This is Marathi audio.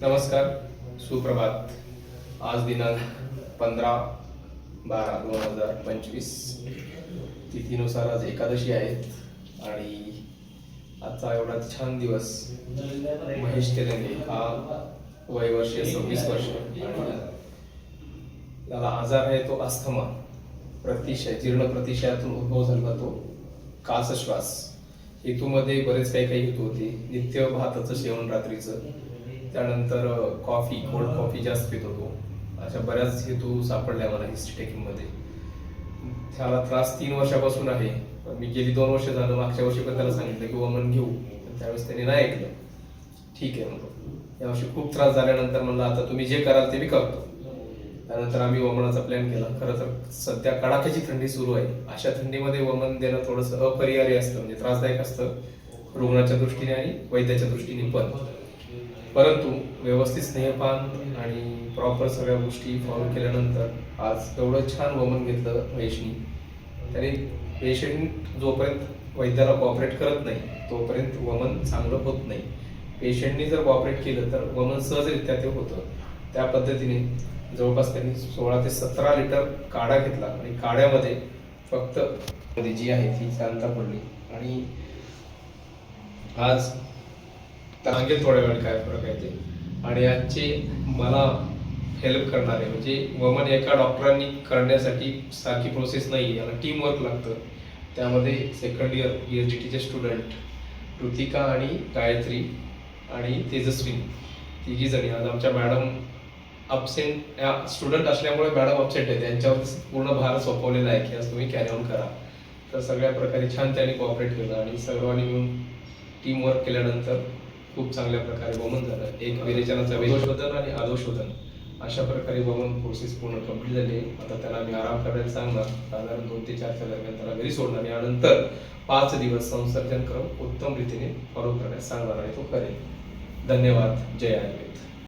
नमस्कार, सुप्रभात. आज दिनांक 15/12/2025 तिथीनुसार आज एकादशी आहे आणि आजचा एवढा छान दिवस महेश तेलंगे हा वयवर्ष 26 वर्ष आणि त्याला आजार आहे तो अस्थमा, प्रतिशय जीर्ण प्रतिशयातून उद्भव झाला तो कासश्वास. हेतूमध्ये बरेच काही हेतू होते. नित्य भाताचं सेवन रात्रीचं, त्यानंतर कॉफी, कोल्ड कॉफी जास्त पित होतो. अशा बऱ्याच हेतू सापडल्या मला हिस्ट्री टेकिंग मध्ये. त्याला त्रास 3 वर्षापासून आहे. मी गेली 2 वर्ष झालं, मागच्या वर्षी पण त्याला सांगितलं की वमन घेऊ, त्यावेळेस त्याने नाही ऐकलं. ठीक आहे म्हणतो. यावर्षी खूप त्रास झाल्यानंतर म्हणलं आता तुम्ही जे कराल ते मी करतो. त्यानंतर आम्ही वमनाचा प्लॅन केला. खरं तर सध्या कडाक्याची थंडी सुरू आहे. अशा थंडीमध्ये वमन देणं थोडंसं अपरिहार्य असतं, म्हणजे त्रासदायक असतं रुग्णाच्या दृष्टीने आणि वैद्याच्या दृष्टीने पण. परंतु व्यवस्थित स्नेहपान आणि प्रॉपर सगळ्या गोष्टी फॉलो केल्यानंतर आज एवढं छान वमन घेतलं महेशनी. त्याने पेशंट जोपर्यंत वैद्याला कॉपरेट करत नाही तोपर्यंत वमन चांगलं होत नाही. पेशंटनी जर कॉपरेट केलं तर वमन सहजरित्या ते होतं. त्या पद्धतीने जवळपास त्यांनी 16 ते 17 लिटर काढा घेतला आणि काढ्यामध्ये फक्त जी आहे ती शांता पडली. आणि आज सांगेल थोड्या वेळ काय फरक आहे ते. आणि आजचे मला हेल्प करणारे म्हणजे वमन एका डॉक्टरांनी करण्यासाठी सारखी प्रोसेस नाही, याला टीम वर्क लागतं. त्यामध्ये second year PhD student Ritika आणि गायत्री आणि तेजस्वी तिघी जणी. आज आमच्या मॅडम अबसेंट स्टुडंट असल्यामुळे मॅडम अबसेंट आहे, त्यांच्यावर पूर्ण भार सोपवलेला आहे की आज तुम्ही कॅरी ऑन करा. तर सगळ्या प्रकारे छान त्यांनी कॉपरेट केलं आणि सर्वांनी मिळून टीम वर्क केल्यानंतर खूप चांगल्या प्रकारे वमन झालं. एक विरेचनाचा वेदोशोधन आणि अधोशोधन अशा प्रकारे वमन प्रोसेस पूर्ण कंप्लीट झाली. आता त्याला आम्ही आराम करायला सांगणार. साधारण 2 ते 4च्या दरम्यान त्याला घरी सोडणार. यानंतर 5 दिवस संसर्जन क्रम उत्तम रीतीने फॉलो करण्यास सांगणार आहे, तो करेल. धन्यवाद. जय आयुर्वेद.